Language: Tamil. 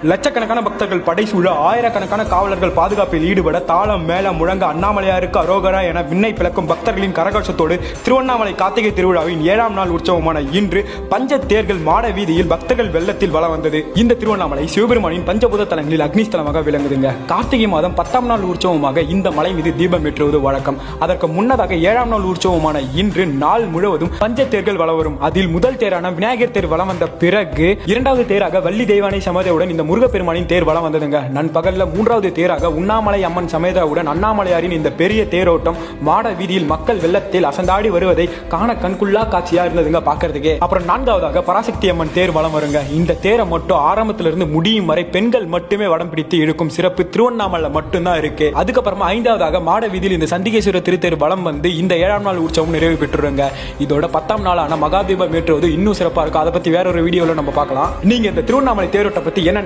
லட்சக்கணக்கான பக்தர்கள் படைசூழ ஆயிரக்கணக்கான காவலர்கள் பாதுகாப்பில் ஈடுபட தாளம் மேளம் முழங்க அண்ணாமலையாருக்கு அரோகரா என விண்ணை பிளக்கும் பக்தர்களின் கரகோஷத்தோடு திருவண்ணாமலை கார்த்திகை திருவிழாவின் 7ஆம் நாள் உற்சவமான இன்று பஞ்ச தேர்கள் மாட வீதியில் பக்தர்கள் வெள்ளத்தில் வலம் வந்தது. இந்த திருவண்ணாமலை சிவபெருமானின் பஞ்சபூத தலங்களில் அக்னிஸ்தலமாக விளங்குதுங்க. கார்த்திகை மாதம் 10ஆம் நாள் உற்சவமாக இந்த மலை மீது தீபம் ஏற்றுவது வழக்கம். அதற்கு முன்னதாக 7ஆம் நாள் உற்சவமான இன்று நாள் முழுவதும் பஞ்ச தேர்கள் வலம் வரும். அதில் முதல் தேரான விநாயகர் தேர் வலம் வந்த பிறகு 2வது தேராக வள்ளி தெய்வானை சமேதவுடன் இந்த முருகப்பெருமானின் தேர் வலம் வந்ததுங்க. நண்பகல்ல 3வது தேராக உண்ணாமலை அம்மன் சமேதவுடன் அண்ணாமலையாரின் இந்த பெரிய தேரோட்டம் மாட வீதியில் மக்கள் வெள்ளத்தில் அசந்தாடி வருவதை காண கண்குள்ளா காட்சியா இருந்ததுங்க பாக்குறதுக்கே. அப்புறம் 4வதாக பராசக்தி அம்மன் தேர் வலம் வருங்க. இந்த தேரை மட்டும் ஆரம்பத்திலிருந்து முடியும் வரை பெண்கள் மட்டுமே வடம் பிடித்து இழுக்கும் சிறப்பு திருவண்ணாமலை மட்டும்தான் இருக்கு. அதுக்கப்புறமா 5வதாக மாட வீதியில் இந்த சண்டிகேஸ்வரர் திருத்தேர் வலம் வந்து இந்த 7ஆம் நாள் உற்சவம் நிறைவு பெற்றுருங்க. இதோட 10ஆம் நாளான மகாதீபம் ஏற்றுவது இன்னும் சிறப்பா இருக்கும். அதை பத்தி வேற ஒரு வீடியோல நம்ம பார்க்கலாம். நீங்க இந்த திருவண்ணாமலை தேரோட்ட பத்தி என்ன